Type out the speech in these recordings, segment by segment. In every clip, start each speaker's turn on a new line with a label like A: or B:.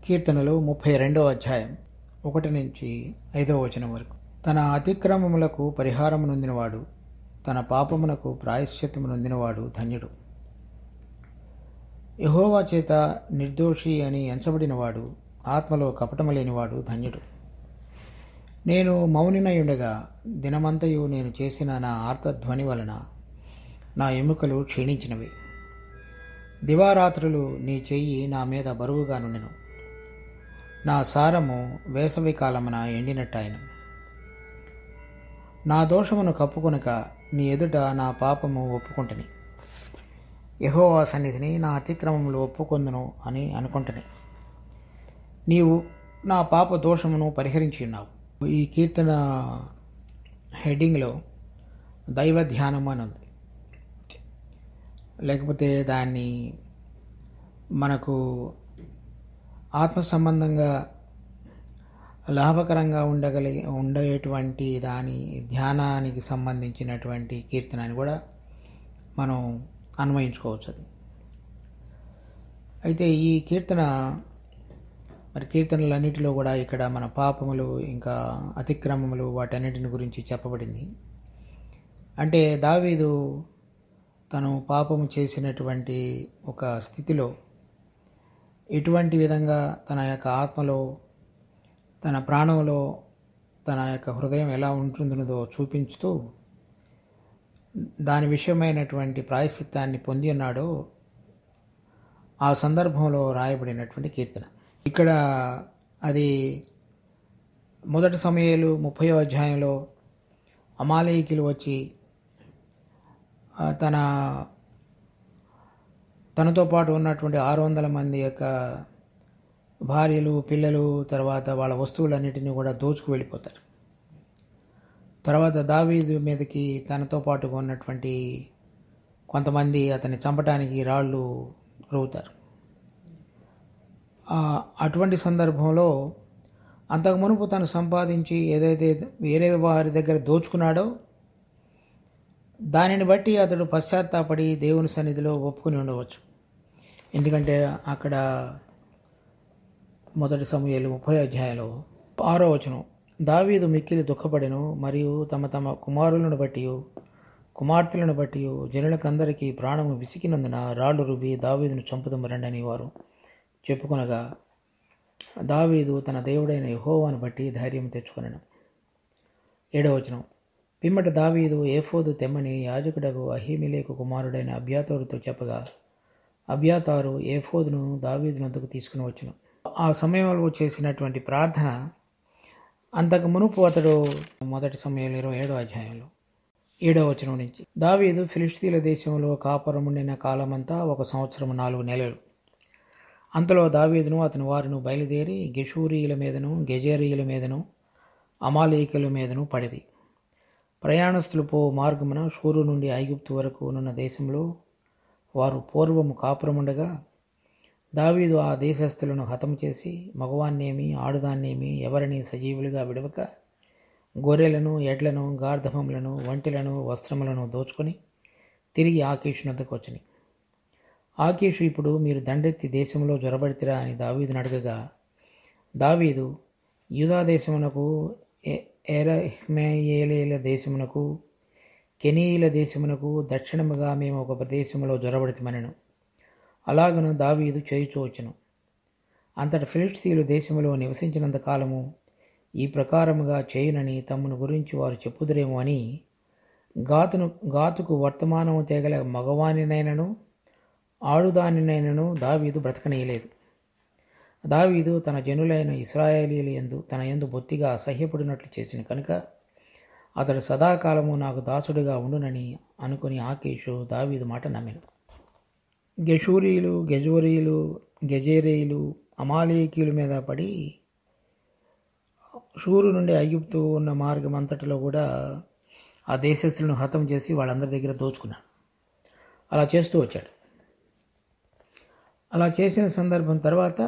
A: కీర్తనలు 32వ అధ్యాయం 1 నుంచి 5వ వచనం వరకు. తన అతిక్రమములకు పరిహారము నొందినవాడు, తన పాపమునకు ప్రాయశ్చిత్తము నొందినవాడు ధన్యుడు. యెహోవా చేత నిర్దోషి అని ఎంచబడినవాడు, ఆత్మలో కపటము లేనివాడు ధన్యుడు. నేను మౌనినయుండగా దినమంతయు నేను చేసిన నా ఆర్తధ్వని వలన నా ఎముకలు క్షీణించినవి. దివారాత్రులు నీ చెయ్యి నా మీద బరువుగా నుండెను. నా సారము వేసవి కాలమున ఎండినట్టాయను. నా దోషమును కప్పుకొనక నీ ఎదుట నా పాపము ఒప్పుకొంటిని. యెహోవా సన్నిధిని నా అతిక్రమములు ఒప్పుకొందును అని అనుకుంటుని. నీవు నా పాప దోషమును పరిహరించి ఉన్నావు. ఈ కీర్తన హెడ్డింగ్లో దైవ ధ్యానము అని ఉంది. లేకపోతే దాన్ని మనకు ఆత్మ సంబంధంగా లాభకరంగా ఉండేటువంటి దాని ధ్యానానికి సంబంధించినటువంటి కీర్తన అని కూడా మనం అన్వయించుకోవచ్చు. అది అయితే ఈ కీర్తనలన్నిటిలో కూడా ఇక్కడ మన పాపములు ఇంకా అతిక్రమములు వాటన్నిటిని గురించి చెప్పబడింది. అంటే దావీదు తను పాపము చేసినటువంటి ఒక స్థితిలో ఎటువంటి విధంగా తన యొక్క ఆత్మలో, తన ప్రాణంలో, తన యొక్క హృదయం ఎలా ఉంటుందో చూపించుతూ దాని విషయమైనటువంటి ప్రాయశ్చిత్తాన్ని పొంది ఉన్నాడో ఆ సందర్భంలో రాయబడినటువంటి కీర్తన. ఇక్కడ అది 1 సమూయేలు 30వ అధ్యాయంలో అమాలేకీయులు వచ్చి తనతో పాటు ఉన్నటువంటి 600 మంది యొక్క భార్యలు, పిల్లలు, తర్వాత వాళ్ళ వస్తువులన్నిటినీ కూడా దోచుకు వెళ్ళిపోతారు. తర్వాత దావీదు మీదకి తనతో పాటుగా ఉన్నటువంటి కొంతమంది అతన్ని చంపడానికి రాళ్ళు రువుతారు. అటువంటి సందర్భంలో అంతకు మునుపు తను సంపాదించి ఏదైతే వేరే వారి దగ్గర దోచుకున్నాడో దానిని బట్టి అతడు పశ్చాత్తాపడి దేవుని సన్నిధిలో ఒప్పుకుని ఉండవచ్చు. ఎందుకంటే అక్కడ 1 సమూయేలు 30వ అధ్యాయంలో 6వ వచనం, దావీదు మిక్కిలి దుఃఖపడెను, మరియు తమ తమ కుమారులను బట్టి కుమార్తెలను బట్టి జనులకందరికీ ప్రాణము విసికినందున రాళ్ళు రువ్వి దావీదును చంపుదము రండని వారు చెప్పుకొనగా దావీదు తన దేవుడైన యెహోవాను బట్టి ధైర్యం తెచ్చుకొనెను. 7వ వచనం, పిమ్మట దావీదు ఏఫోదు తెమ్మని యాజకుడగు అహీమెలెకు కుమారుడైన అబ్యాతారుతో చెప్పగా అబ్యాతారు ఏఫోదును దావీదునందుకు తీసుకుని వచ్చును. ఆ సమయంలో చేసినటువంటి ప్రార్థన అంతకు మునుపు అతడు 1 సమూయేలు 27వ అధ్యాయంలో 7వ వచనం నుంచి, దావీదు ఫిలిష్తీయుల దేశంలో కాపురముండిన కాలమంతా 1 సంవత్సరం 4 నెలలు. అంతలో దావీదును అతని వారును బయలుదేరి గెషూరీయుల మీదను, గెజేరీయుల మీదను, అమాలేకీయుల మీదను పడిరి. ప్రయాణస్తులు పో మార్గమున షూరు నుండి ఐగుప్తు వరకు ఉన్న దేశంలో వారు పూర్వము కాపురముండగా దావీదు ఆ దేశస్థులను హతము చేసి మగవాన్నేమి ఆడుదాన్నేమి ఎవరిని సజీవులుగా విడవక గొర్రెలను, ఎడ్లను, గార్ధపములను, ఒంటెలను, వస్త్రములను దోచుకొని తిరిగి ఆకీషు వద్దకు వచ్చినాయి. ఆకీషు ఇప్పుడు మీరు దండెత్తి దేశంలో జొరబడితిరా అని దావీదును అడగగా దావీదు యూదా దేశమునకు, ఎరహ్మెయేలీల దేశమునకు, కెనీయుల దేశమునకు దక్షిణముగా మేము ఒక ప్రదేశంలో జొరబడితిమనెను. అలాగను దావీదు చేయుచూ వచ్చెను. అంతటా ఫిలిష్తీయులు దేశములో నివసించినంత కాలము ఈ ప్రకారముగా చేయునని తమ్మును గురించి వారు చెప్పుదురేమో అని గాతుకు వర్తమానము తేగల మగవానినైనను ఆడుదానినైనను దావీదు బ్రతకనీయలేదు. దావీదు తన జనులైన ఇశ్రాయేలీయుల యందు తన యందు బొత్తిగా అసహ్యపడినట్లు చేసిన కనుక అతడు సదాకాలము నాకు దాసుడిగా ఉండునని అనుకుని ఆకీషు దావీదు మాట నమ్మెను. గెషూరీయులు, గెజేరీయులు అమాలేకీయుల మీద పడి షూరు నుండి ఐగుప్తు ఉన్న మార్గం అంతటిలో కూడా ఆ దేశస్తులను హతం చేసి వాళ్ళందరి దగ్గర దోచుకున్నాడు. అలా చేస్తూ వచ్చాడు. అలా చేసిన సందర్భం తర్వాత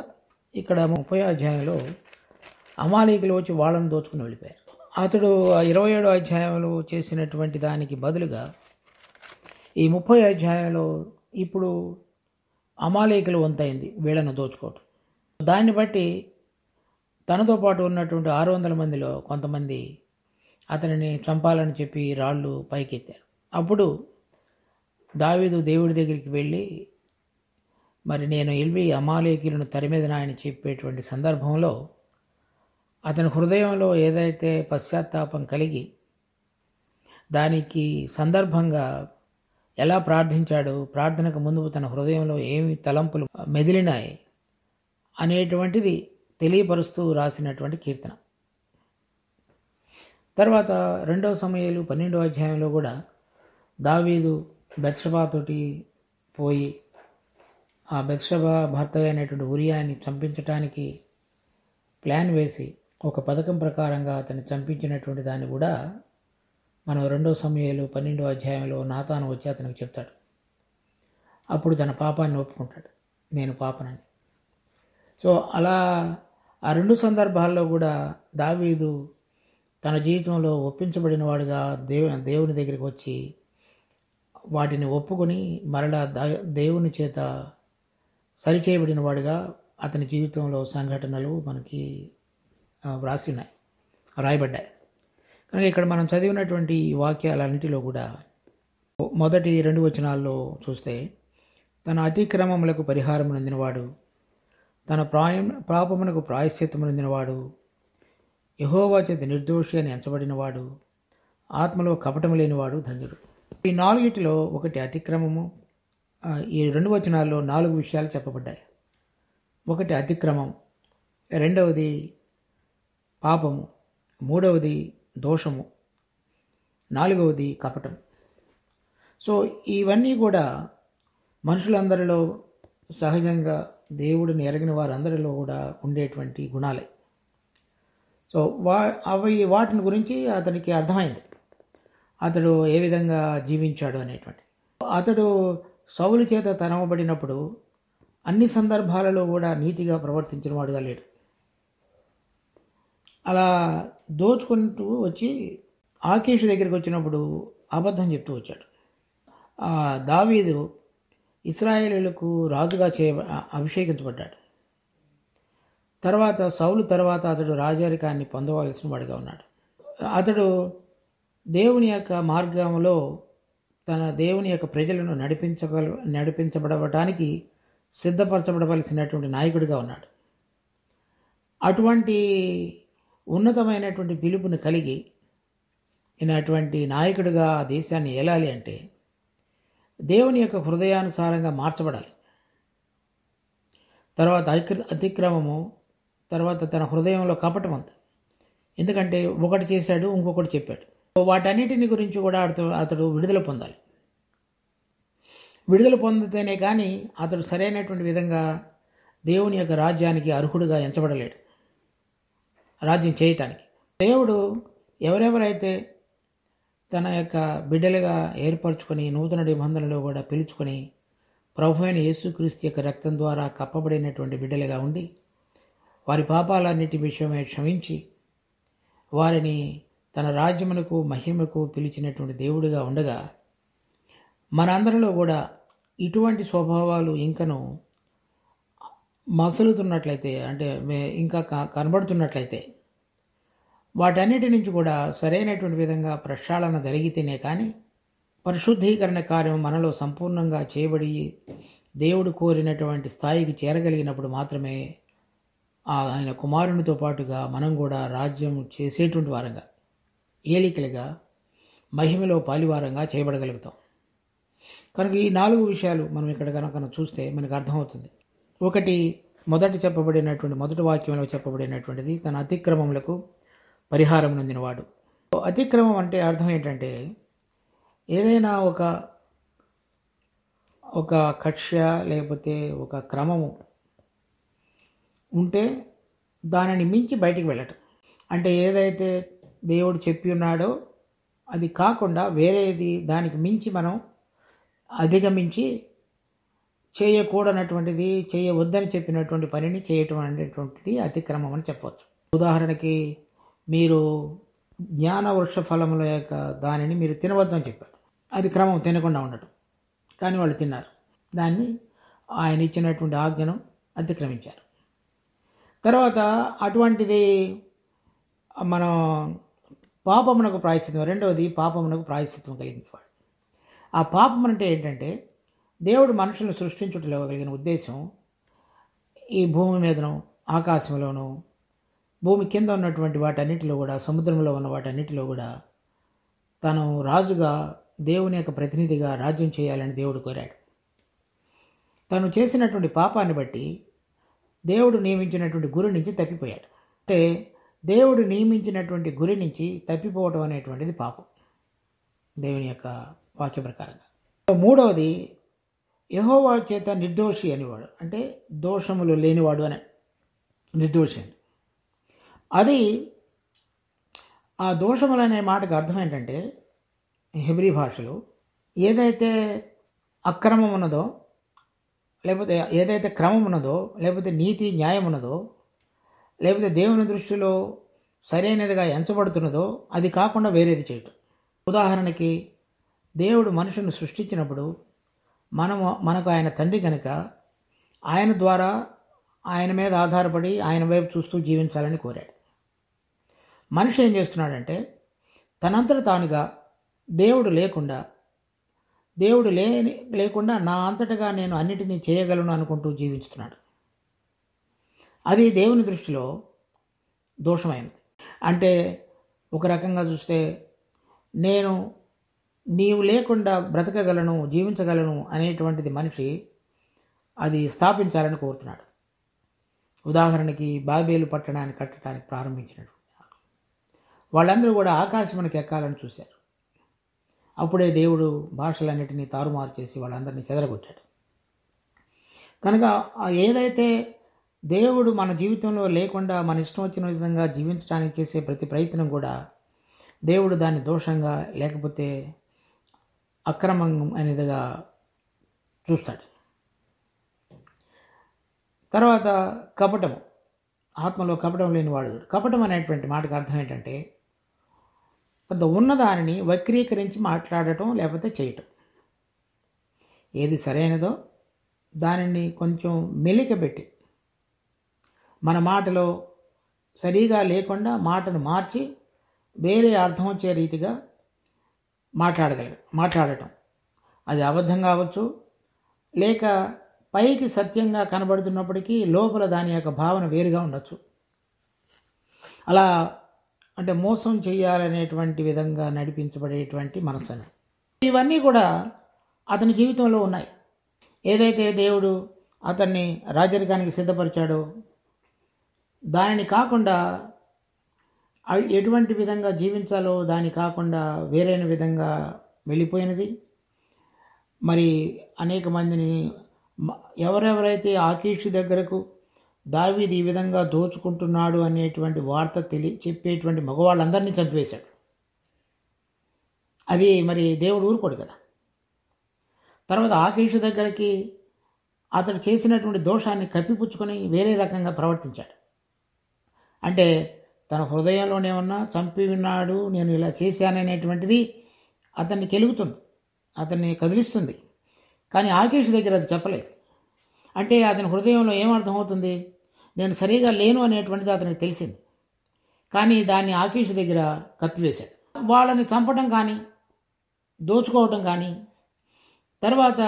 A: ఇక్కడ 30వ అధ్యాయంలో అమాలేకీయులు వచ్చి వాళ్ళని దోచుకుని వెళ్ళిపోయారు. అతడు 27వ అధ్యాయంలో చేసినటువంటి దానికి బదులుగా ఈ 30వ అధ్యాయంలో ఇప్పుడు అమాలేకుల వంతైంది వీళ్ళను దోచుకోవటం. దాన్ని బట్టి తనతో పాటు ఉన్నటువంటి 600 మందిలో కొంతమంది అతనిని చంపాలని చెప్పి రాళ్ళు పైకెత్తారు. అప్పుడు దావీదు దేవుడి దగ్గరికి వెళ్ళి, మరి నేను ఎల్వి అమాలేకీయులను తరిమేదనా అని చెప్పేటువంటి సందర్భంలో అతని హృదయంలో ఏదైతే పశ్చాత్తాపం కలిగి దానికి సందర్భంగా ఎలా ప్రార్థించాడు, ప్రార్థనకు ముందు తన హృదయంలో ఏమి తలంపులు మెదిలినాయి అనేటువంటిది తెలియపరుస్తూ రాసినటువంటి కీర్తన. తర్వాత 2 సమూయేలు 12వ అధ్యాయంలో కూడా దావీదు బెత్షెబాతోటి పోయి ఆ బెత్షెబా భర్త అయినటువంటి ఉరియాని చంపించటానికి ప్లాన్ వేసి ఒక పథకం ప్రకారంగా అతన్ని చంపించినటువంటి దాన్ని కూడా మనం 2 సమూయేలు 12వ అధ్యాయంలో నాతాను వచ్చి అతనికి చెప్తాడు. అప్పుడు తన పాపాన్ని ఒప్పుకుంటాడు, నేను పాపనని. సో అలా ఆ 2 సందర్భాల్లో కూడా దావీదు తన జీవితంలో ఒప్పించబడిన వాడుగా దేవుని దగ్గరికి వచ్చి వాటిని ఒప్పుకొని మరలా దేవుని చేత సరిచేయబడిన వాడుగా అతని జీవితంలో సంఘటనలు మనకి రాయబడ్డాయి. కనుక ఇక్కడ మనం చదివినటువంటి వాక్యాలన్నిటిలో కూడా మొదటి 2 వచనాల్లో చూస్తే, తన అతిక్రమములకు పరిహారం నొందినవాడు, తన పాపమునకు ప్రాయశ్చిత్తము నొందినవాడు, యెహోవా చేత నిర్దోషి అని ఎంచబడినవాడు, ఆత్మలో కపటము లేనివాడు ధన్యుడు. ఈ 4 ఒకటి అతిక్రమము. ఈ 2 వచనాల్లో 4 విషయాలు చెప్పబడ్డాయి. ఒకటి అతిక్రమం, రెండవది పాపము, మూడవది దోషము, నాలుగవది కపటం. సో ఇవన్నీ కూడా మనుషులందరిలో సహజంగా దేవుడిని ఎరగిన వారందరిలో కూడా ఉండేటువంటి గుణాలే. సో వాటిని గురించి అతనికి అర్థమైంది, అతడు ఏ విధంగా జీవించాడు అనేటువంటి. అతడు సౌలు చేత తరమబడినప్పుడు అన్ని సందర్భాలలో కూడా నీతిగా ప్రవర్తించిన వాడుగా లేడు. అలా దోచుకుంటూ వచ్చి ఆకీషు దగ్గరికి వచ్చినప్పుడు అబద్ధం చెప్తూ వచ్చాడు. దావీదు ఇశ్రాయేలీయులకు రాజుగా అభిషేకించబడ్డాడు. తర్వాత సౌలు తర్వాత అతడు రాజరికాన్ని పొందవలసిన వాడిగా ఉన్నాడు. అతడు దేవుని యొక్క మార్గంలో తన దేవుని యొక్క ప్రజలను నడిపించబడటానికి సిద్ధపరచబడవలసినటువంటి నాయకుడిగా ఉన్నాడు. అటువంటి ఉన్నతమైనటువంటి పిలుపుని కలిగి అటువంటి నాయకుడిగా ఆ దేశాన్ని ఏలాలి అంటే దేవుని యొక్క హృదయానుసారంగా మార్చబడాలి. తర్వాత అతిక్రమము, తర్వాత తన హృదయంలో కపటం ఉంది. ఎందుకంటే ఒకటి చేశాడు, ఇంకొకటి చెప్పాడు. వాటన్నిటిని గురించి కూడా అతడు విడుదల పొందాలి. విడుదల పొందితేనే కానీ అతడు సరైనటువంటి విధంగా దేవుని యొక్క రాజ్యానికి అర్హుడుగా ఎంచబడలేడు, రాజ్యం చేయటానికి. దేవుడు ఎవరెవరైతే తన యొక్క బిడ్డలుగా ఏర్పరచుకొని నూతన నిబంధనలో కూడా పిలుచుకొని ప్రభు అయిన యేసుక్రీస్తు యొక్క రక్తం ద్వారా కప్పబడినటువంటి బిడ్డలుగా ఉండి వారి పాపాలన్నిటి విషయమై క్షమించి వారిని తన రాజ్యమునకు మహిమకు పిలిచినటువంటి దేవుడిగా ఉండగా, మనందరిలో కూడా ఇటువంటి స్వభావాలు ఇంకను మసలుతున్నట్లయితే, అంటే ఇంకా కనబడుతున్నట్లయితే, వాటన్నిటి నుంచి కూడా సరైనటువంటి విధంగా ప్రక్షాళన జరిగితేనే కానీ పరిశుద్ధీకరణ కార్యం మనలో సంపూర్ణంగా చేయబడి దేవుడు కోరినటువంటి స్థాయికి చేరగలిగినప్పుడు మాత్రమే ఆయన కుమారునితో పాటుగా మనం కూడా రాజ్యం చేసేటువంటి వారంగా, ఏలికలుగా, మహిమలో పాలివారంగా చేయబడగలుగుతాం. కనుక ఈ 4 విషయాలు మనం ఇక్కడ కనుక చూస్తే మనకు అర్థమవుతుంది. ఒకటి, మొదటి వాక్యంలో చెప్పబడినటువంటిది తన అతిక్రమములకు పరిహారం నొందినవాడు. అతిక్రమం అంటే అర్థం ఏంటంటే ఏదైనా ఒక కక్ష్య లేకపోతే ఒక క్రమము ఉంటే దానిని మించి బయటికి వెళ్ళటం. అంటే ఏదైతే దేవుడు చెప్పి ఉన్నాడో అది కాకుండా వేరేది దానికి మించి మనం అధిగమించి చేయకూడనటువంటిది, చేయవద్దని చెప్పినటువంటి పనిని చేయటం అనేటువంటిది అతిక్రమం అని చెప్పవచ్చు. ఉదాహరణకి మీరు జ్ఞాన వృక్ష ఫలముల యొక్క దానిని మీరు తినవద్దని చెప్పాడు, అది క్రమం, తినకుండా ఉండటం. కానీ వాళ్ళు తిన్నారు, దాన్ని ఆయన ఇచ్చినటువంటి ఆజ్ఞను అతిక్రమించారు. తర్వాత అటువంటిది మనం పాపమునకు ప్రాయశ్చిత్తం, రెండవది పాపమునకు ప్రాయశ్చిత్తం కలిగించేవాడు. ఆ పాపం అంటే ఏంటంటే, దేవుడు మనుషులను సృష్టించుటలో కలిగిన ఉద్దేశం ఈ భూమి మీదను, ఆకాశంలోను, భూమి కింద ఉన్నటువంటి వాటన్నిటిలో కూడా, సముద్రంలో ఉన్న వాటన్నిటిలో కూడా తను రాజుగా, దేవుని యొక్క ప్రతినిధిగా రాజ్యం చేయాలని దేవుడు కోరాడు. తను చేసినటువంటి పాపాన్ని బట్టి దేవుడు నియమించినటువంటి గురి నుంచి తప్పిపోయాడు. అంటే దేవుడు నియమించినటువంటి గురి నుంచి తప్పిపోవటం అనేటువంటిది పాపం, దేవుని యొక్క వాక్య ప్రకారంగా. మూడవది, యెహోవా చేత నిర్దోషి అనేవాడు, అంటే దోషములు లేనివాడు అని నిర్దోషి అని. అది ఆ దోషములు అనే మాటకు అర్థం ఏంటంటే, హెబ్రీ భాషలో ఏదైతే అక్రమం ఉన్నదో, లేకపోతే ఏదైతే క్రమం ఉన్నదో, లేకపోతే నీతి న్యాయం ఉన్నదో, లేకపోతే దేవుని దృష్టిలో సరైనదిగా ఎంచబడుతున్నదో అది కాకుండా వేరేది చేయటం. ఉదాహరణకి, దేవుడు మనుషులను సృష్టించినప్పుడు మనకు ఆయన తండ్రి కనుక ఆయన ద్వారా, ఆయన మీద ఆధారపడి ఆయన వైపు చూస్తూ జీవించాలని కోరాడు. మనిషి ఏం చేస్తున్నాడంటే, తనంతట తానుగా దేవుడు లేకుండా నా అంతటగా నేను అన్నిటినీ చేయగలను అనుకుంటూ జీవిస్తున్నాడు. అది దేవుని దృష్టిలో దోషమైనది. అంటే ఒక రకంగా చూస్తే, నీవు లేకుండా బ్రతకగలను, జీవించగలను అనేటువంటిది మనిషి అది స్థాపించాలని కోరుతున్నాడు. ఉదాహరణకి, బాబేలు పట్టణాన్ని కట్టడానికి ప్రారంభించినటువంటి వాళ్ళందరూ కూడా ఆకాశమునకు ఎక్కాలని చూశారు. అప్పుడే దేవుడు భాషలన్నిటినీ తారుమారు చేసి వాళ్ళందరినీ చెదరగొట్టాడు. కనుక ఏదైతే దేవుడు మన జీవితంలో లేకుండా మన ఇష్టం వచ్చిన విధంగా జీవించడానికి చేసే ప్రతి ప్రయత్నం కూడా దేవుడు దాన్ని దోషంగా, లేకపోతే అక్రమం అనేదిగా చూస్తాడు. తర్వాత కపటము, ఆత్మలో కపటం లేనివాడు. కపటం అనేటువంటి మాటకు అర్థం ఏంటంటే, కొంత ఉన్నదానిని వక్రీకరించి మాట్లాడటం లేకపోతే చేయటం. ఏది సరైనదో దానిని కొంచెం మెలికబెట్టి, మన మాటలో సరిగా మాటను మార్చి వేరే అర్థం వచ్చే రీతిగా మాట్లాడటం. అది అబద్ధం కావచ్చు, లేక పైకి సత్యంగా కనబడుతున్నప్పటికీ లోపల దాని యొక్క భావన వేరుగా ఉండొచ్చు. అలా అంటే మోసం చేయాలనేటువంటి విధంగా నడిపించబడేటువంటి మనస్సుని. ఇవన్నీ కూడా అతని జీవితంలో ఉన్నాయి. ఏదైతే దేవుడు అతన్ని రాజరికానికి సిద్ధపరిచాడో దానిని కాకుండా, ఎటువంటి విధంగా జీవించాలో దాని కాకుండా వేరైన విధంగా వెళ్ళిపోయినది. మరి అనేక మందిని, ఎవరెవరైతే ఆకీషు దగ్గరకు దావీదు ఈ విధంగా దోచుకుంటున్నాడు అనేటువంటి వార్త చెప్పేటువంటి మగవాళ్ళందరినీ చంపివేశాడు. అది మరి దేవుడు ఊరుకోడు కదా. తర్వాత ఆకీషు దగ్గరికి అతడు చేసినటువంటి దోషాన్ని కప్పిపుచ్చుకొని వేరే రకంగా ప్రవర్తించాడు. అంటే తన హృదయంలోనే ఉన్న చంపి ఉన్నాడు, నేను ఇలా చేశాననేటువంటిది అతన్ని కెలుగుతుంది, అతన్ని కదిలిస్తుంది. కానీ ఆకీషు దగ్గర అది చెప్పలేదు. అంటే అతని హృదయంలో ఏమర్థమవుతుంది, నేను సరిగా లేను అనేటువంటిది అతనికి తెలిసింది. కానీ దాన్ని ఆకీషు దగ్గర కప్పివేశాడు. వాళ్ళని చంపడం కానీ, దోచుకోవటం కానీ, తర్వాత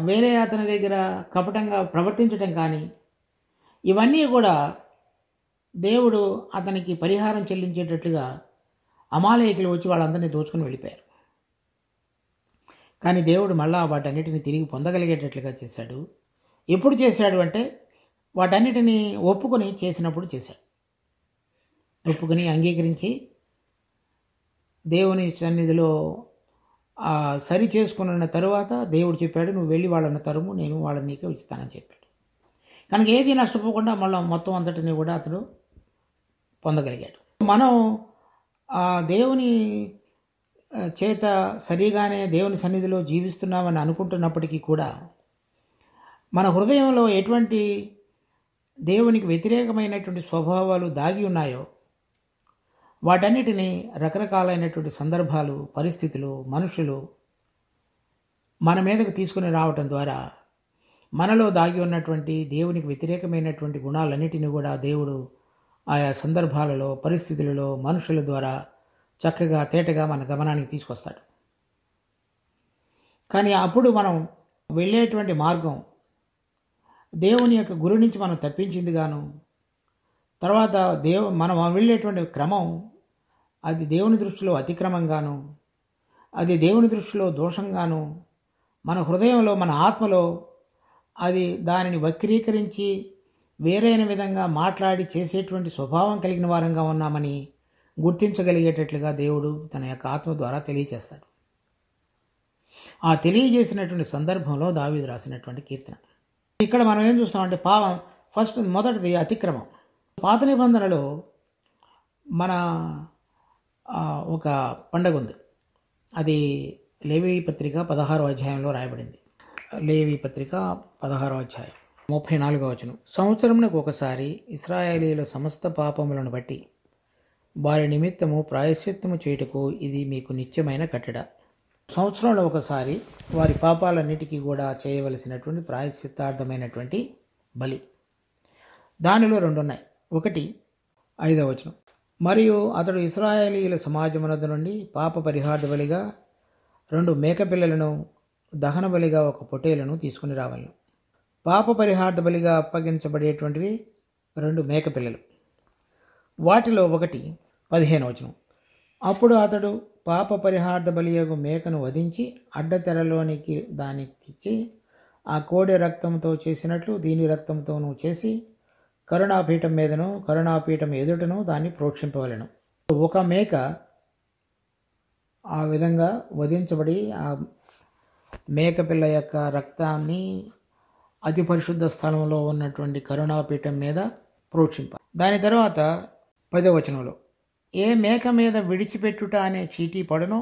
A: వేరే అతని దగ్గర కపటంగా ప్రవర్తించటం కానీ, ఇవన్నీ కూడా దేవుడు అతనికి పరిహారం చెల్లించేటట్లుగా అమాలేకులు వచ్చి వాళ్ళందరినీ దోచుకుని వెళ్ళిపోయారు. కానీ దేవుడు మళ్ళా వాటన్నిటిని తిరిగి పొందగలిగేటట్లుగా చేశాడు. ఎప్పుడు చేశాడు అంటే, వాటన్నిటిని ఒప్పుకొని చేసినప్పుడు చేశాడు. ఒప్పుకొని అంగీకరించి దేవుని సన్నిధిలో సరి చేసుకున్న తరువాత దేవుడు చెప్పాడు, నువ్వు వెళ్ళి వాళ్ళని తరుము, నేను వాళ్ళని నీకే ఇస్తానని చెప్పాడు. కనుక ఏది నష్టపోకుండా మళ్ళీ మొత్తం అంతటిని కూడా అతడు పొందగలిగాడు. మనం దేవుని చేత సరిగానే దేవుని సన్నిధిలో జీవిస్తున్నామని అనుకుంటున్నప్పటికీ కూడా మన హృదయంలో ఎటువంటి దేవునికి వ్యతిరేకమైనటువంటి స్వభావాలు దాగి ఉన్నాయో వాటన్నిటినీ రకరకాలైనటువంటి సందర్భాలు, పరిస్థితులు, మనుషులు మన మీదకు తీసుకుని రావటం ద్వారా మనలో దాగి ఉన్నటువంటి దేవునికి వ్యతిరేకమైనటువంటి గుణాలన్నిటిని కూడా దేవుడు ఆయా సందర్భాలలో, పరిస్థితులలో, మనుషుల ద్వారా చక్కగా తేటగా మన గమనానికి తీసుకొస్తాడు. కానీ అప్పుడు మనం వెళ్ళేటువంటి మార్గం దేవుని యొక్క గురి నుంచి మనం తప్పించింది గాను, తర్వాత మనం వెళ్ళేటువంటి క్రమం అది దేవుని దృష్టిలో అతిక్రమంగాను, అది దేవుని దృష్టిలో దోషంగాను, మన హృదయంలో, మన ఆత్మలో అది దానిని వక్రీకరించి వేరైన విధంగా మాట్లాడి చేసేటువంటి స్వభావం కలిగిన వారంగా ఉన్నామని గుర్తించగలిగేటట్లుగా దేవుడు తన యొక్క ఆత్మ ద్వారా తెలియజేస్తాడు. ఆ తెలియజేసినటువంటి సందర్భంలో దావీదు రాసినటువంటి కీర్తన. ఇక్కడ మనం ఏం చూస్తామంటే మొదటిది అతిక్రమం. పాత నిబంధనలో మన ఒక పండగ ఉంది. అది లేవీ పత్రిక 16వ అధ్యాయంలో రాయబడింది. లేవీ పత్రిక 16వ అధ్యాయం 34వ వచనం. సంవత్సరమునకు ఒకసారి ఇశ్రాయేలీయుల సమస్త పాపములను బట్టి వారి నిమిత్తము ప్రాయశ్చిత్తము చేయుటకు ఇది మీకు నిత్యమైన కట్టడ. సంవత్సరంలో ఒకసారి వారి పాపాలన్నిటికీ కూడా చేయవలసినటువంటి ప్రాయశ్చిత్తార్థమైనటువంటి బలి. దానిలో 2 ఉన్నాయి. ఒకటి 5వ వచనం. మరియు అతడు ఇశ్రాయేలీయుల సమాజమునద్ద నుండి పాప పరిహార్థ బలిగా 2 మేకపిల్లలను, దహన బలిగా 1 పొట్టేలును తీసుకుని రావాలను. పాప పరిహార్థ బలిగా అప్పగించబడేటువంటివి 2 మేకపిల్లలు. వాటిలో ఒకటి 15వ వచనం. అప్పుడు అతడు పాప పరిహార్థ బలియగు మేకను వధించి అడ్డతెరలోనికి దాన్ని తెచ్చి ఆ కోడె రక్తంతో చేసినట్లు దీని రక్తంతోనూ చేసి కరుణాపీఠం మీదను కరుణాపీఠం ఎదుటను దాన్ని ప్రోక్షింపవలెను. ఒక మేక ఆ విధంగా వధించబడి ఆ మేకపిల్ల యొక్క రక్తాన్ని అతి పరిశుద్ధ స్థలంలో ఉన్నటువంటి కరుణాపీఠం మీద ప్రోక్షింప. దాని తర్వాత 10వ వచనంలో, ఏ మేక మీద విడిచిపెట్టుట అనే చీటీ పడునో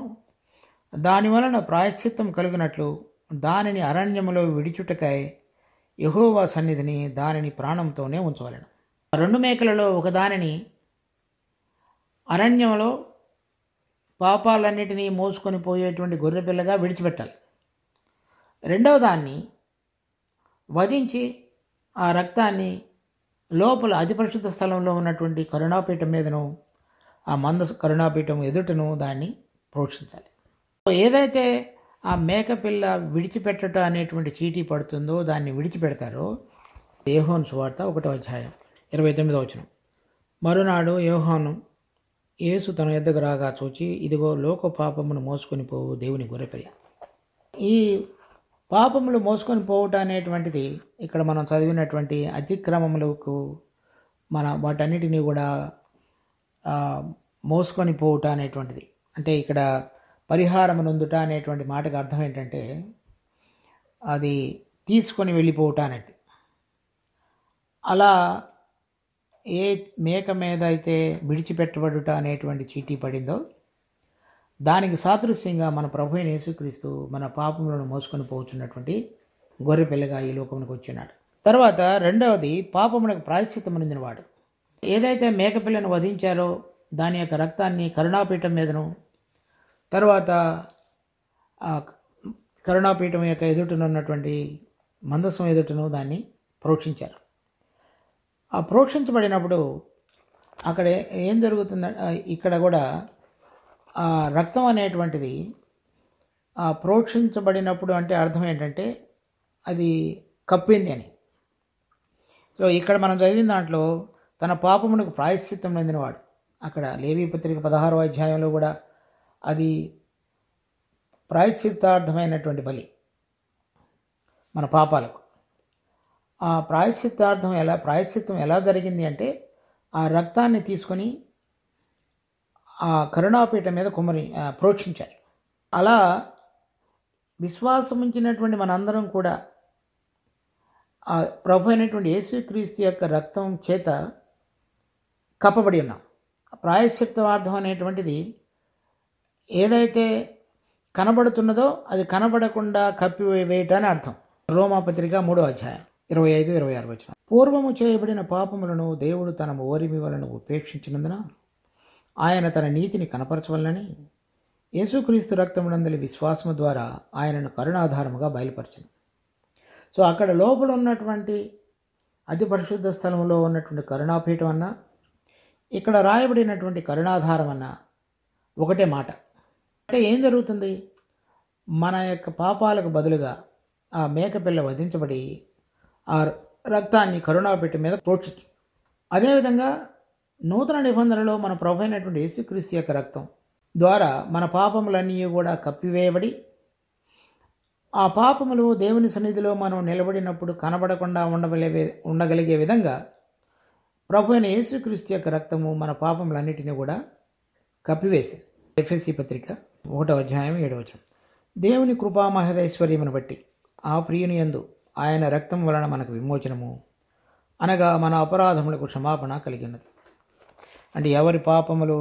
A: దాని వలన ప్రాయశ్చిత్తం కలుగునట్లు దానిని అరణ్యములో విడిచుటకై యెహోవా సన్నిధిని దానిని ప్రాణంతోనే ఉంచవలెను. 2 మేకలలో ఒకదానిని అరణ్యంలో పాపాలన్నిటినీ మోసుకొని పోయేటువంటి గొర్రెపిల్లగా విడిచిపెట్టాలి. రెండవ దాన్ని వధించి ఆ రక్తాన్ని లోపల అతి పరిశుద్ధ స్థలంలో ఉన్నటువంటి కరుణాపీఠం మీదను ఆ కరుణాపీఠం ఎదుటను దాన్ని ప్రోక్షించాలి. ఏదైతే ఆ మేకపిల్ల విడిచిపెట్టట అనేటువంటి చీటీ పడుతుందో దాన్ని విడిచిపెడతారో, యోహాను సువార్త 1వ అధ్యాయం 29వ వచనం. మరునాడు యోహాను యేసు తన యొద్దకు రాగా చూచి, ఇదిగో లోక పాపమును మోసుకొని పోవు దేవుని గొర్రెపిల్ల. ఈ పాపములు మోసుకొని పోవుట అనేటువంటిది ఇక్కడ మనం చదివినటువంటి అతిక్రమములకు వాటన్నిటినీ కూడా మోసుకొని పోవుట అనేటువంటిది. అంటే ఇక్కడ పరిహారము నొందుట అనేటువంటి మాటకు అర్థం ఏంటంటే అది తీసుకొని వెళ్ళిపోవుట అనేది. అలా ఏ మేక మీద అయితే విడిచిపెట్టబడుట అనేటువంటి చీటీ పడిందో దానికి సాదృశ్యంగా మన ప్రభు అయిన యేసుక్రీస్తు మన పాపములను మోసుకొని పోతున్నటువంటి గొర్రె పిల్లగా ఈ లోకమునికి వచ్చినాడు. తర్వాత రెండవది పాపమునకు ప్రాయశ్చిత్తము నొందినవాడు. ఏదైతే మేకపిల్లను వధించారో దాని యొక్క రక్తాన్ని కరుణాపీఠం మీదను తర్వాత కరుణాపీఠం యొక్క ఎదుటనున్నటువంటి మందసం ఎదుటను దాన్ని ప్రోక్షించారు. ఆ ప్రోక్షించబడినప్పుడు అక్కడ ఏం జరుగుతుంది, ఇక్కడ కూడా ఆ రక్తం అనేటువంటిది ఆ ప్రోక్షించబడినప్పుడు అంటే అర్థం ఏంటంటే అది కప్పింది అని. సో ఇక్కడ మనం చదివిన దాంట్లో తన పాపమునకు ప్రాయశ్చిత్తం నొందినవాడు. అక్కడ లేవీ పత్రిక 16వ అధ్యాయంలో కూడా అది ప్రాయశ్చిత్తార్థమైనటువంటి బలి మన పాపాలకు. ఆ ప్రాయశ్చిత్తం ఎలా జరిగింది అంటే ఆ రక్తాన్ని తీసుకొని ఆ కరుణాపీఠం మీద ప్రోక్షించారు. అలా విశ్వాసం ఉంచినటువంటి మనందరం కూడా ఆ ప్రభు అయినటువంటి యేసుక్రీస్తు యొక్క రక్తం చేత కప్పబడి ఉన్నాం. ప్రాయశ్చిత్తార్థం అనేటువంటిది ఏదైతే కనబడుతున్నదో అది కనబడకుండా కప్పివేయటం అని అర్థం. రోమాపత్రిక 3వ అధ్యాయం 25-26 వచనం. పూర్వము చేయబడిన పాపములను దేవుడు తన ఓరిమి వలన ఉపేక్షించినందున ఆయన తన నీతిని కనపరచవలనని యేసుక్రీస్తు రక్తమునందలి విశ్వాసము ద్వారా ఆయనను కరుణాధారముగా బయలుపరచను. సో అక్కడ లోపల ఉన్నటువంటి అతి పరిశుద్ధ స్థలంలో ఉన్నటువంటి కరుణాపీఠం అన్నా, ఇక్కడ రాయబడినటువంటి కరుణాధారం అన్నా ఒకటే మాట. అంటే ఏం జరుగుతుంది? మన యొక్క పాపాలకు బదులుగా ఆ మేకపిల్ల వధించబడి ఆ రక్తాన్ని కరుణాపీఠం మీద ప్రోక్షించు. అదేవిధంగా నూతన నిబంధనలో మన ప్రభు అయినటువంటి యేసుక్రీస్తు యొక్క రక్తం ద్వారా మన పాపములన్నీ కూడా కప్పివేయబడి, ఆ పాపములు దేవుని సన్నిధిలో మనం నిలబడినప్పుడు కనబడకుండా ఉండగలిగే విధంగా ప్రభు అయిన యేసుక్రీస్తు యొక్క రక్తము మన పాపములన్నిటినీ కూడా కప్పివేసింది. ఎఫెసీ పత్రిక 1వ అధ్యాయం 7వ వచనం. దేవుని కృపా మహదైశ్వర్యమును బట్టి ఆ ప్రియుని యందు ఆయన రక్తం వలన మనకు విమోచనము, అనగా మన అపరాధములకు క్షమాపణ కలిగినది. అంటే ఎవరి పాపములు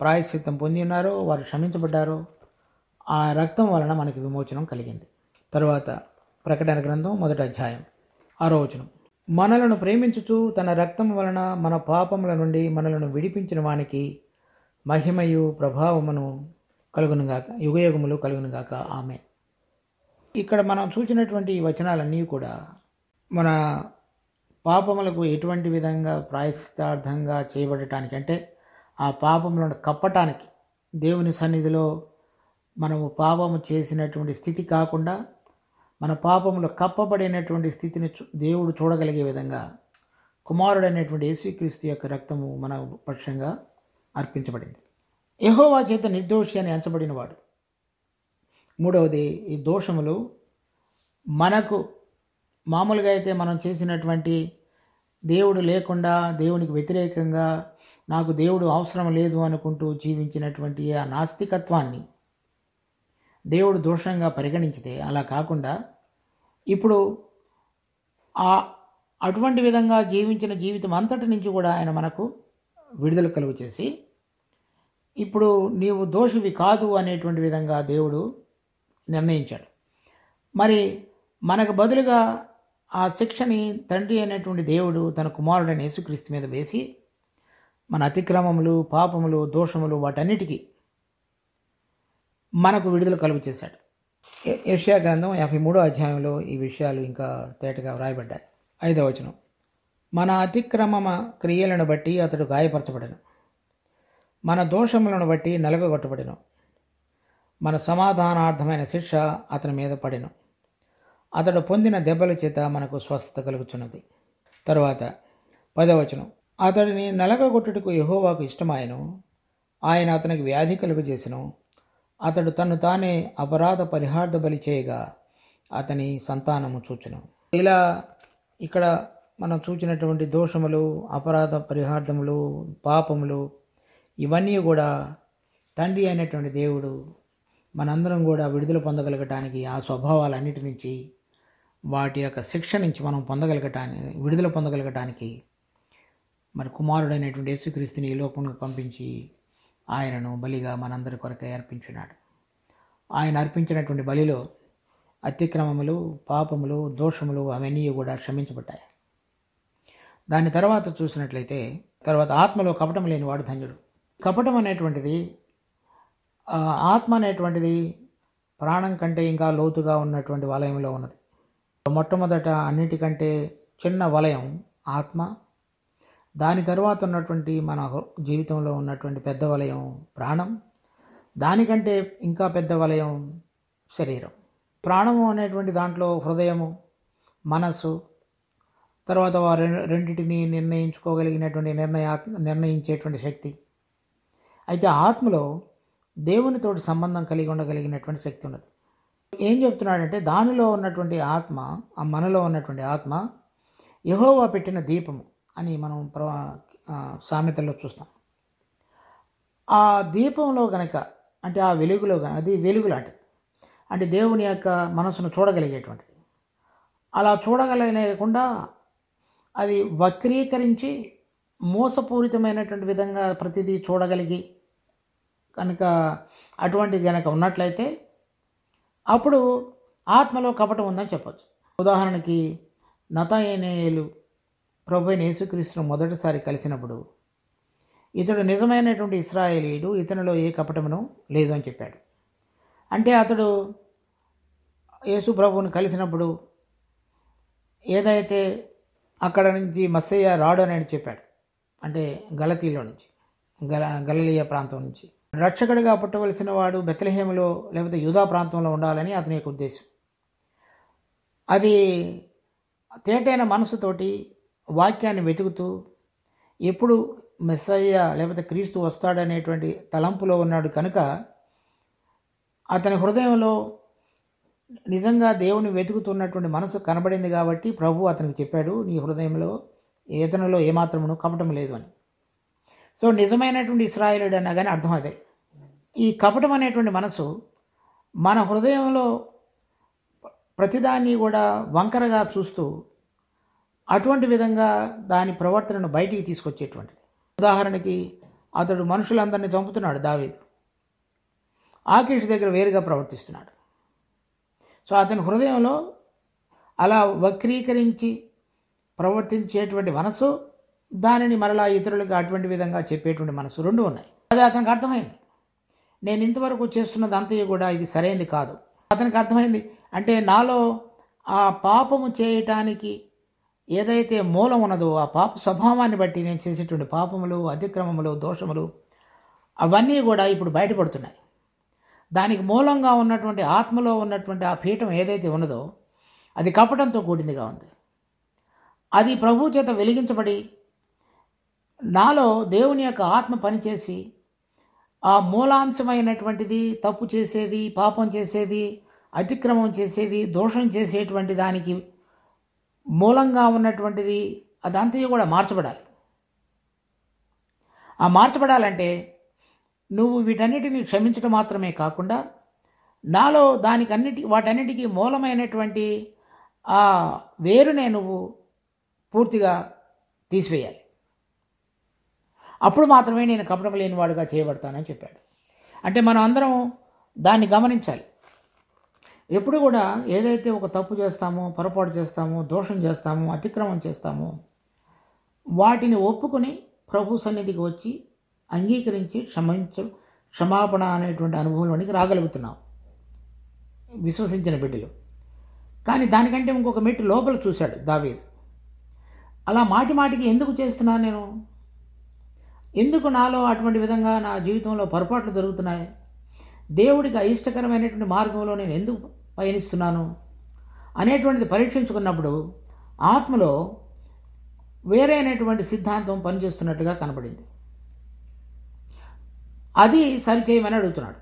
A: ప్రాయశ్చిత్తం పొంది ఉన్నారో వారు క్షమించబడ్డారో ఆ రక్తం వలన మనకి విమోచనం కలిగింది. తరువాత ప్రకటన గ్రంథం 1వ అధ్యాయం 6వ వచనం. మనలను ప్రేమించుచు తన రక్తం వలన మన పాపముల నుండి మనలను విడిపించిన వానికి మహిమయు ప్రభావమును కలుగునుగాక, యుగయుగములు కలుగునుగాక. ఆమె. ఇక్కడ మనం చూసినటువంటి ఈ వచనాలన్నీ కూడా మన పాపములకు ఎటువంటి విధంగా ప్రాయశ్చిత్తార్థంగా చేయబడటానికి, అంటే ఆ పాపములను కప్పటానికి, దేవుని సన్నిధిలో మనము పాపము చేసినటువంటి స్థితి కాకుండా మన పాపములు కప్పబడినటువంటి స్థితిని దేవుడు చూడగలిగే విధంగా కుమారుడైనటువంటి యేసుక్రీస్తు యొక్క రక్తము మన పక్షంగా అర్పించబడింది. యెహోవా చేత నిర్దోషి అని ఎంచబడినవాడు. మూడవది, ఈ దోషములు మనకు మామూలుగా అయితే మనం చేసినటువంటి దేవుడు లేకుండా దేవునికి వ్యతిరేకంగా నాకు దేవుడు అవసరం లేదు అనుకుంటూ జీవించినటువంటి ఆ నాస్తికత్వాన్ని దేవుడు దోషంగా పరిగణించితే, అలా కాకుండా ఇప్పుడు అటువంటి విధంగా జీవించిన జీవితం అంతటి నుంచి కూడా ఆయన మనకు విడుదల కలుగు చేసి, ఇప్పుడు నీవు దోషివి కాదు అనేటువంటి విధంగా దేవుడు నిర్ణయించాడు. మరి మనకు బదులుగా ఆ శిక్షని తండ్రి అయినటువంటి దేవుడు తన కుమారుడైన యేసుక్రీస్తు మీద వేసి మన అతిక్రమములు, పాపములు, దోషములు వాటన్నిటికీ మనకు విడుదల కలుగు చేశాడు. యెషయా గ్రంథం 53వ అధ్యాయంలో ఈ విషయాలు ఇంకా తేటగా వ్రాయబడ్డాయి. 5వ వచనం. మన అతిక్రమ క్రియలను బట్టి అతడు గాయపరచబడెను, మన దోషములను బట్టి నలగగొట్టబడెను, మన సమాధానార్థమైన శిక్ష అతని మీద పడెను, అతడు పొందిన దెబ్బల చేత మనకు స్వస్థత కలుగుచున్నది. తరువాత 10వ వచనం. అతడిని నలగగొట్టుటకు యెహోవాకు ఇష్టమాయెను, ఆయన అతనికి వ్యాధి కలుగజేసెను, అతడు తన్ను తానే అపరాధ పరిహార్థ బలి చేయగా అతని సంతానము చూచును. ఇలా ఇక్కడ మనం చూచినటువంటి దోషములు, అపరాధ పరిహార్థములు, పాపములు ఇవన్నీ కూడా తండ్రి అయినటువంటి దేవుడు మనందరం కూడా విడుదల పొందగలగటానికి, ఆ స్వభావాలన్నిటి నుంచి, వాటి యొక్క శిక్ష నుంచి మనం విడుదల పొందగలగటానికి మరి కుమారుడైనటువంటి యేసుక్రీస్తుని ఈ లోకంలో పంపించి ఆయనను బలిగా మనందరి కొరకై అర్పించినాడు. ఆయన అర్పించినటువంటి బలిలో అతిక్రమములు, పాపములు, దోషములు అవన్నీ కూడా క్షమించబడ్డాయి. దాని తర్వాత చూసినట్లయితే, తర్వాత ఆత్మలో కపటం లేనివాడు ధన్యుడు. కపటం అనేటువంటిది, ఆత్మ అనేటువంటిది ప్రాణం కంటే ఇంకా లోతుగా ఉన్నటువంటి వలయంలో ఉన్నది. మొట్టమొదట అన్నిటికంటే చిన్న వలయం ఆత్మ, దాని తర్వాత ఉన్నటువంటి మన జీవితంలో ఉన్నటువంటి పెద్ద వలయం ప్రాణం, దానికంటే ఇంకా పెద్ద వలయం శరీరం. ప్రాణము అనేటువంటి దాంట్లో హృదయము, మనస్సు, తర్వాత వారు రెండింటిని నిర్ణయించుకోగలిగినటువంటి నిర్ణయించేటువంటి శక్తి. అయితే ఆత్మలో దేవునితోటి సంబంధం కలిగి ఉండగలిగినటువంటి శక్తి ఉన్నది. ఏం చెప్తున్నాడంటే, దానిలో ఉన్నటువంటి ఆత్మ, ఆ మనలో ఉన్నటువంటి ఆత్మ యెహోవా పెట్టిన దీపము అని మనం సామెతల్లో చూస్తాం. ఆ దీపంలో గనక, అంటే ఆ వెలుగులో అది వెలుగు లాంటిది, అంటే దేవుని యొక్క మనసును చూడగలిగేటువంటిది. అలా చూడగలగకుండా అది వక్రీకరించి మోసపూరితమైనటువంటి విధంగా ప్రతిదీ చూడగలిగి కనుక అటువంటి గనక ఉన్నట్లయితే అప్పుడు ఆత్మలో కపటం ఉందని చెప్పచ్చు. ఉదాహరణకి నతనయేలు ప్రభు అయిన యేసుక్రీస్తును మొదటిసారి కలిసినప్పుడు ఇతడు నిజమైనటువంటి ఇశ్రాయేలీయుడు, ఇతనిలో ఏ కపటమును లేదు అని చెప్పాడు. అంటే అతడు యేసు ప్రభువును కలిసినప్పుడు ఏదైతే అక్కడ నుంచి మస్సయ్య రాడు అని చెప్పాడు, అంటే గలతీలో నుంచి, గలిలయ ప్రాంతం నుంచి రక్షకుడిగా పుట్టవలసిన వాడు బెత్లెహేములో లేకపోతే యూదా ప్రాంతంలో ఉండాలని అతని యొక్క ఉద్దేశం. అది తేటైన మనసుతోటి వాక్యాన్ని వెతుకుతూ ఎప్పుడు మెస్సయ్య లేకపోతే క్రీస్తు వస్తాడనేటువంటి తలంపులో ఉన్నాడు కనుక అతని హృదయంలో నిజంగా దేవుని వెతుకుతున్నటువంటి మనసు కనబడింది కాబట్టి ప్రభు అతనికి చెప్పాడు, నీ హృదయంలో ఇతనిలో ఏమాత్రమును కపటం లేదు అని. సో నిజమైనటువంటి ఇశ్రాయేలుడు అన్నా కానీ అర్థం అదే. ఈ కపటం అనేటువంటి మనసు మన హృదయంలో ప్రతిదాన్ని కూడా వంకరగా చూస్తూ అటువంటి విధంగా దాని ప్రవర్తనను బయటికి తీసుకొచ్చేటువంటిది. ఉదాహరణకి అతడు మనుషులందరినీ చంపుతున్నాడు దావీదు, ఆకీషు దగ్గర వేరుగా ప్రవర్తిస్తున్నాడు. సో అతని హృదయంలో అలా వక్రీకరించి ప్రవర్తించేటువంటి మనసు, దానిని మరలా ఇతరులకు అటువంటి విధంగా చెప్పేటువంటి మనసు రెండు ఉన్నాయి. అది అతనికి అర్థమైంది. నేను ఇంతవరకు చేస్తున్నది అంతయు కూడా ఇది సరైనది కాదు. అతనికి అర్థమైంది, అంటే నాలో ఆ పాపము చేయటానికి ఏదైతే మూలం ఉన్నదో ఆ పాప స్వభావాన్ని బట్టి నేను చేసేటువంటి పాపములు, అతిక్రమములు, దోషములు అవన్నీ కూడా ఇప్పుడు బయటపడుతున్నాయి. దానికి మూలంగా ఉన్నటువంటి ఆత్మలో ఉన్నటువంటి ఆ పీఠం ఏదైతే ఉన్నదో అది కపటంతో కూడిందిగా ఉంది. అది ప్రభు చేత వెలిగించబడి నాలో దేవుని యొక్క ఆత్మ పనిచేసి ఆ మూలాంశమైనటువంటిది తప్పు చేసేది, పాపం చేసేది, అతిక్రమం చేసేది, దోషం చేసేటువంటి దానికి మూలంగా ఉన్నటువంటిది అదంతా కూడా మార్చబడాలి. ఆ మార్చబడాలంటే నువ్వు వీటన్నిటిని క్షమించడం మాత్రమే కాకుండా నాలో వాటన్నిటికీ మూలమైనటువంటి ఆ వేరునే నువ్వు పూర్తిగా తీసివేయాలి. అప్పుడు మాత్రమే నేను కపటం లేనివాడుగా చేయబడతానని చెప్పాడు. అంటే మనం అందరం దాన్ని గమనించాలి. ఎప్పుడు కూడా ఏదైతే ఒక తప్పు చేస్తామో, పొరపాటు చేస్తామో, దోషం చేస్తామో, అతిక్రమం చేస్తామో వాటిని ఒప్పుకొని ప్రభు సన్నిధికి వచ్చి అంగీకరించి క్షమాపణ అనేటువంటి అనుభవంలోనికి రాగలుగుతున్నాం విశ్వసించిన బిడ్డలు. కానీ దానికంటే ఇంకొక మెట్టు లోపల చూశాడు దావీదు. అలా మాటి మాటికి ఎందుకు చేస్తున్నాను నేను, ఎందుకు నాలో అటువంటి విధంగా నా జీవితంలో పొరపాట్లు జరుగుతున్నాయి, దేవుడికి అయిష్టకరమైనటువంటి మార్గంలో నేను ఎందుకు పయనిస్తున్నాను అనేటువంటిది పరీక్షించుకున్నప్పుడు ఆత్మలో వేరే అయినటువంటి సిద్ధాంతం పనిచేస్తున్నట్టుగా కనబడింది. అది సరిచేయమని అడుగుతున్నాడు.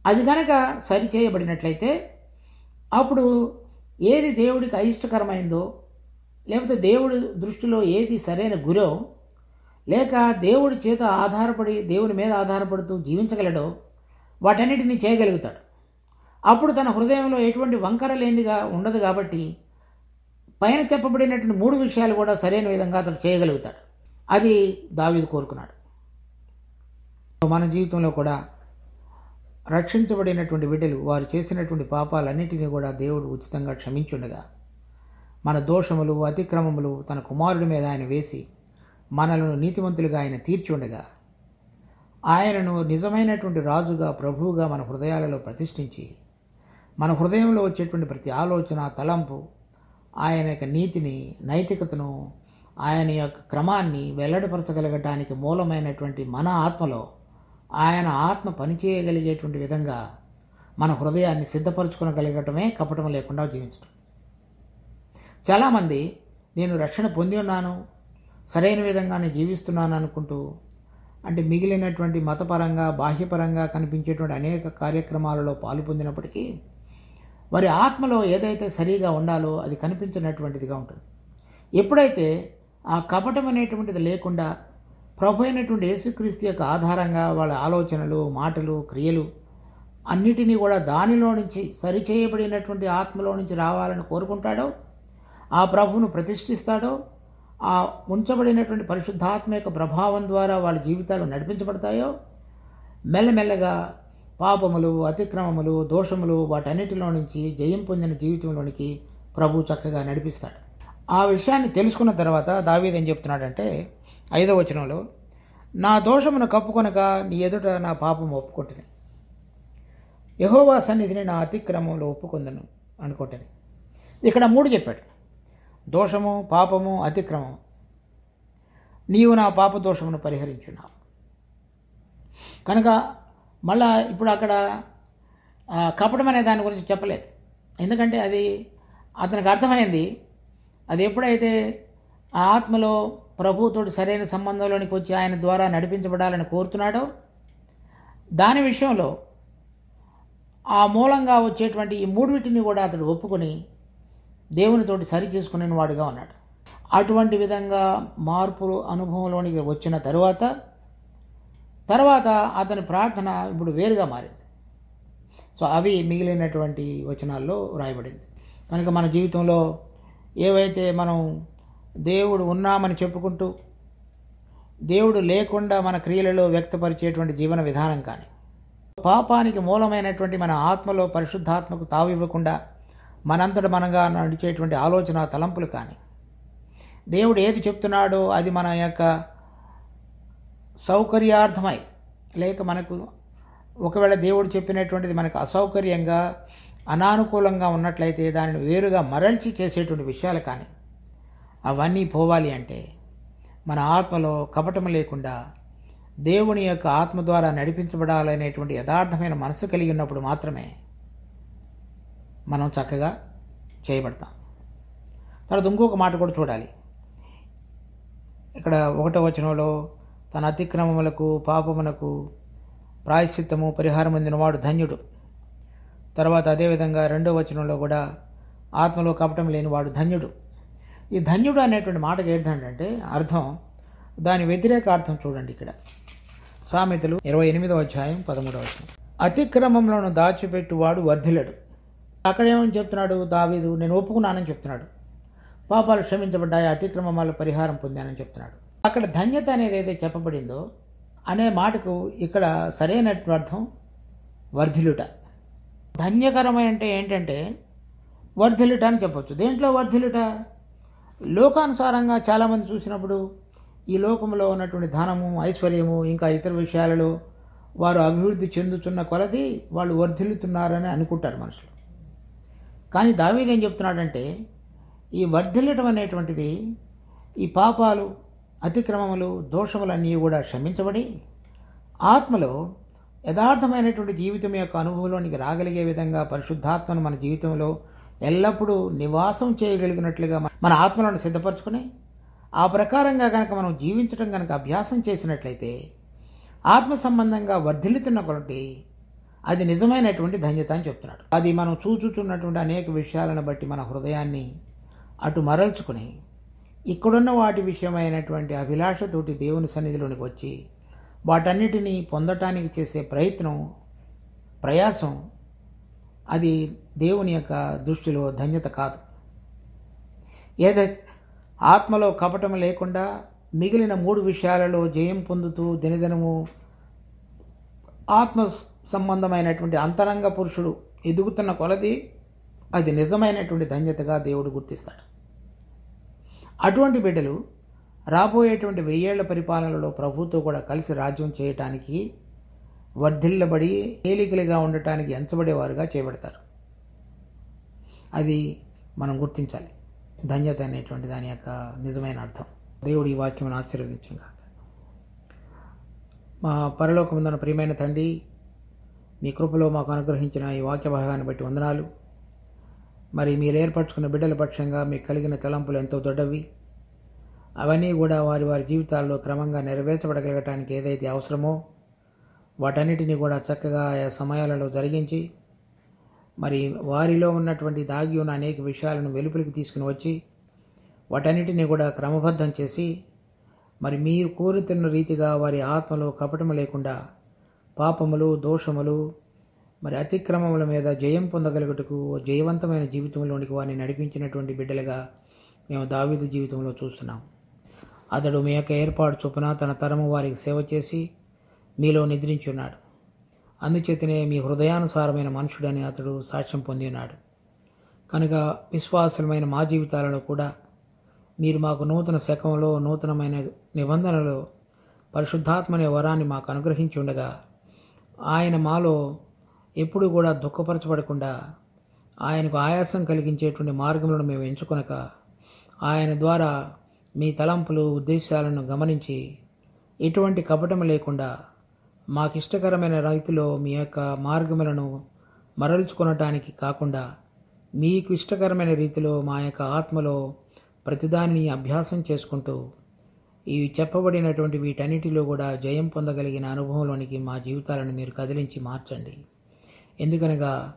A: అది కనుక సరిచేయబడినట్లయితే అప్పుడు ఏది దేవుడికి అయిష్టకరమైందో, లేకపోతే దేవుడి దృష్టిలో ఏది సరైన గురో, లేక దేవుడి చేత ఆధారపడి దేవుని మీద ఆధారపడుతూ జీవించగలడో వాటన్నిటినీ చేయగలుగుతాడు. అప్పుడు తన హృదయంలో ఎటువంటి వంకర లేనిదిగా ఉండదు కాబట్టి పైన చెప్పబడినటువంటి 3 విషయాలు కూడా సరైన విధంగా అతడు చేయగలుగుతాడు. అది దావీదు కోరుకున్నాడు. మన జీవితంలో కూడా రక్షించబడినటువంటి బిడ్డలు వారు చేసినటువంటి పాపాలన్నిటినీ కూడా దేవుడు ఉచితంగా క్షమించుండగా మన దోషములు, అతిక్రమములు తన కుమారుడి మీద ఆయన వేసి మనలను నీతిమంతులుగా ఆయన తీర్చి ఉండగా ఆయనను నిజమైనటువంటి రాజుగా, ప్రభువుగా మన హృదయాలలో ప్రతిష్ఠించి మన హృదయంలో వచ్చేటువంటి ప్రతి ఆలోచన, తలంపు ఆయన యొక్క నీతిని, నైతికతను, ఆయన యొక్క క్రమాన్ని వెల్లడిపరచగలగటానికి మూలమైనటువంటి మన ఆత్మలో ఆయన ఆత్మ పనిచేయగలిగేటువంటి విధంగా మన హృదయాన్ని సిద్ధపరచుకోగలగటమే కపటం లేకుండా జీవించడం. చాలామంది నేను రక్షణ పొంది ఉన్నాను, సరైన విధంగానే జీవిస్తున్నాను అనుకుంటూ, అంటే మిగిలినటువంటి మతపరంగా, బాహ్యపరంగా కనిపించేటువంటి అనేక కార్యక్రమాలలో పాలు పొందినప్పటికీ వారి ఆత్మలో ఏదైతే సరిగా ఉండాలో అది కనిపించినటువంటిదిగా ఉంటుంది. ఎప్పుడైతే ఆ కపటం అనేటువంటిది లేకుండా ప్రభు అయినటువంటి యేసుక్రీస్తు యొక్క ఆధారంగా వాళ్ళ ఆలోచనలు, మాటలు, క్రియలు అన్నిటినీ కూడా దానిలో నుంచి సరిచేయబడినటువంటి ఆత్మలో నుంచి రావాలని కోరుకుంటాడో, ఆ ప్రభువును ప్రతిష్ఠిస్తాడో, ఆ ఉంచబడినటువంటి పరిశుద్ధాత్మ యొక్క ప్రభావం ద్వారా వాళ్ళ జీవితాలు నడిపించబడతాయో, మెల్లమెల్లగా పాపములు, అతిక్రమములు, దోషములు వాటన్నిటిలో నుంచి జయం పొందిన జీవితంలోనికి ప్రభు చక్కగా నడిపిస్తాడు. ఆ విషయాన్ని తెలుసుకున్న తర్వాత దావీదు ఏం చెప్తున్నాడంటే 5వ వచనంలో, నా దోషమును కప్పుకొనక నీ ఎదుట నా పాపం ఒప్పుకొట్టని, యెహోవా సన్నిధిని నా అతిక్రమంలో ఒప్పుకొందను అనుకుంటుంది. ఇక్కడ 3 చెప్పాడు: దోషము, పాపము, అతిక్రమం. నీవు నా పాప దోషమును పరిహరించున్నావు. కనుక మళ్ళా ఇప్పుడు అక్కడ కపటం అనే దాని గురించి చెప్పలేదు. ఎందుకంటే అది అతనికి అర్థమైంది. అది ఎప్పుడైతే ఆ ఆత్మలో ప్రభువుతోటి సరైన సంబంధంలోనికి వచ్చి ఆయన ద్వారా నడిపించబడాలని కోరుతున్నాడో, దాని విషయంలో ఆ మూలంగా వచ్చేటువంటి ఈ 3 కూడా అతడు ఒప్పుకొని దేవునితోటి సరి చేసుకునే వాడుగా ఉన్నాడు. అటువంటి విధంగా మార్పులు అనుభవంలోనికి వచ్చిన తర్వాత అతని ప్రార్థన ఇప్పుడు వేరుగా మారింది. సో అవి మిగిలినటువంటి వచనాల్లో రాయబడింది. కనుక మన జీవితంలో ఏవైతే మనం దేవుడు ఉన్నామని చెప్పుకుంటూ దేవుడు లేకుండా మన క్రియలలో వ్యక్తపరిచేటువంటి జీవన విధానం కానీ, పాపానికి మూలమైనటువంటి మన ఆత్మలో పరిశుద్ధాత్మకు తావివ్వకుండా మనంతట మనగా నడిచేటువంటి ఆలోచన తలంపులు కానీ, దేవుడు ఏది చెప్తున్నాడో అది మన యొక్క సౌకర్యార్థమై, లేక మనకు ఒకవేళ దేవుడు చెప్పినటువంటిది మనకు అసౌకర్యంగా అనానుకూలంగా ఉన్నట్లయితే దానిని వేరుగా మరల్చి చేసేటువంటి విషయాలు కానీ, అవన్నీ పోవాలి అంటే మన ఆత్మలో కపటం లేకుండా దేవుని యొక్క ఆత్మ ద్వారా నడిపించబడాలనేటువంటి యథార్థమైన మనసు కలిగి ఉన్నప్పుడు మాత్రమే మనం చక్కగా చేయబడతాం. తర్వాత ఇంకొక మాట కూడా చూడాలి. ఇక్కడ 1వ వచనంలో తన అతిక్రమములకు పాపమునకు ప్రాయశ్చిత్తము పరిహారం పొందినవాడు ధన్యుడు. తర్వాత అదేవిధంగా 2వ వచనంలో కూడా ఆత్మలో కపటం లేనివాడు ధన్యుడు. ఈ ధన్యుడు అనేటువంటి మాటకి ఏంటంటే అర్థం, దాని వ్యతిరేక అర్థం చూడండి. ఇక్కడ సామెతలు 28వ అధ్యాయం 13వ వచనం, అతిక్రమంలోను దాచిపెట్టువాడు వర్ధిల్లడు. అక్కడ ఏమని చెప్తున్నాడు దావీదు? నేను ఒప్పుకున్నానని చెప్తున్నాడు. పాపాలు క్షమించబడ్డాయి, అతిక్రమాల పరిహారం పొందానని చెప్తున్నాడు. అక్కడ ధన్యత అనేది ఏదైతే చెప్పబడిందో అనే మాటకు ఇక్కడ సరైన అర్థం వర్ధిల్లుట. ధన్యకరమైన అంటే ఏంటంటే వర్ధిల్లుట అని చెప్పొచ్చు. దేంట్లో వర్ధిల్లుట? లోకానుసారంగా చాలామంది చూసినప్పుడు ఈ లోకంలో ఉన్నటువంటి ధనము, ఐశ్వర్యము, ఇంకా ఇతర విషయాలలో వారు అభివృద్ధి చెందుతున్న కొలది వాళ్ళు వర్ధిల్లుతున్నారని అనుకుంటారు మనుషులు. కానీ దావీదు ఏం చెప్తున్నాడంటే ఈ వర్ధిల్లటం అనేటువంటిది ఈ పాపాలు, అతిక్రమములు, దోషములన్నీ కూడా క్షమించబడి ఆత్మలో యథార్థమైనటువంటి జీవితం యొక్క అనుభవంలోనికి రాగలిగే విధంగా పరిశుద్ధాత్మను మన జీవితంలో ఎల్లప్పుడూ నివాసం చేయగలిగినట్లుగా మన ఆత్మలను సిద్ధపరచుకొని ఆ ప్రకారంగా కనుక మనం జీవించడం కనుక అభ్యాసం చేసినట్లయితే ఆత్మ సంబంధంగా వర్ధిల్లుతున్న కొలటి అది నిజమైనటువంటి ధన్యత అని చెప్తున్నాడు. అది మనం చూచుచున్నటువంటి అనేక విషయాలను బట్టి మన హృదయాన్ని అటు మరల్చుకుని ఇక్కడున్న వాటి విషయమైనటువంటి అభిలాషతోటి దేవుని సన్నిధిలోనికి వచ్చి వాటన్నిటినీ పొందటానికి చేసే ప్రయాసం అది దేవుని యొక్క దృష్టిలో ధన్యత కాదు. ఏదైతే ఆత్మలో కపటం లేకుండా మిగిలిన 3 విషయాలలో జయం పొందుతూ దినదినము ఆత్మ సంబంధమైనటువంటి అంతరంగ పురుషుడు ఎదుగుతున్న కొలది అది నిజమైనటువంటి ధన్యతగా దేవుడు గుర్తిస్తాడు. అటువంటి బిడ్డలు రాబోయేటువంటి 1000 ఏళ్ల పరిపాలనలో ప్రభుతో కూడా కలిసి రాజ్యం చేయటానికి వర్ధిల్లబడి ఏలికలుగా ఉండటానికి ఎంచబడేవారుగా చేయబడతారు. అది మనం గుర్తించాలి. ధన్యత అనేటువంటి దాని యొక్క నిజమైన అర్థం. దేవుడు ఈ వాక్యం ఆశీర్వదించుగా. మా పరలోకముందున్న ప్రియమైన తండ్రి, మీ కృపలో మాకు అనుగ్రహించిన ఈ వాక్య భాగాన్ని బట్టి వందనాలు. మరి మీరు ఏర్పరచుకున్న బిడ్డల పక్షంగా మీకు కలిగిన తలంపులు ఎంతో దొడ్డవి. అవన్నీ కూడా వారి వారి జీవితాల్లో క్రమంగా నెరవేర్చబడగలగటానికి ఏదైతే అవసరమో వాటన్నిటినీ కూడా చక్కగా ఆయా సమయాలలో జరిగించి మరి వారిలో ఉన్నటువంటి దాగి ఉన్న అనేక విషయాలను వెలుపలికి తీసుకుని వచ్చి వాటన్నిటినీ కూడా క్రమబద్ధం చేసి మరి మీరు కోరుతున్న రీతిగా వారి ఆత్మలో కపటము లేకుండా పాపములు, దోషములు, మరి అతిక్రమముల మీద జయం పొందగలుగుటకు జయవంతమైన జీవితంలోనికి వారిని నడిపించినటువంటి బిడ్డలుగా మేము దావీదు జీవితంలో చూస్తున్నాం. అతడు మీ యొక్క ఏర్పాటు చొప్పున తన తరము వారికి సేవ చేసి మీలో నిద్రించున్నాడు. అందుచేతనే మీ హృదయానుసారమైన మనుషుడని అతడు సాక్ష్యం పొంది ఉన్నాడు. కనుక విశ్వాసమైన మా జీవితాలలో కూడా మీరు మాకు నూతన శకంలో, నూతనమైన నిబంధనలో పరిశుద్ధాత్మనే వరాన్ని మాకు అనుగ్రహించి ఉండగా ఆయన మాలో ఎప్పుడూ కూడా దుఃఖపరచబడకుండా ఆయనకు ఆయాసం కలిగించేటువంటి మార్గములను మేము ఎంచుకొనక ఆయన ద్వారా మీ తలంపులు ఉద్దేశాలను గమనించి ఎటువంటి కపటం లేకుండా మాకిష్టకరమైన రీతిలో మీ యొక్క మార్గములను మరల్చుకొనటానికి కాకుండా మీకు ఇష్టకరమైన రీతిలో మా యొక్క ఆత్మలో ప్రతిదానిని అభ్యాసం చేసుకుంటూ ఇవి చెప్పబడినటువంటి వీటన్నిటిలో కూడా జయం పొందగలిగిన అనుభవంలోనికి మా జీవితాలను మీరు కదిలించి మార్చండి. ఎందుకనగా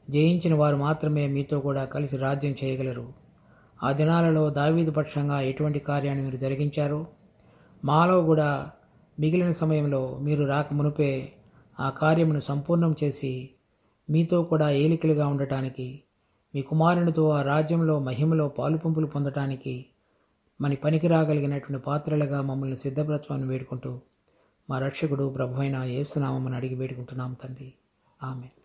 A: జయించిన వారు మాత్రమే మీతో కూడా కలిసి రాజ్యం చేయగలరు. ఆ దినాలలో దావీదు పక్షంగా ఎటువంటి కార్యాన్ని మీరు జరిగించారో మాలో కూడా మిగిలిన సమయంలో మీరు రాక మునుపే ఆ కార్యమును సంపూర్ణం చేసి మీతో కూడా ఏలికలుగా ఉండటానికి, మీ కుమారునితో ఆ రాజ్యంలో మహిమలో పాలుపంపులు పొందటానికి మన పనికి రాగలిగినటువంటి పాత్రలుగా మమ్మల్ని సిద్ధపరచమని వేడుకుంటూ మా రక్షకుడు ప్రభువైన యేసు నామమున అడిగి వేడుకుంటున్నాము తండ్రి. ఆమేన్.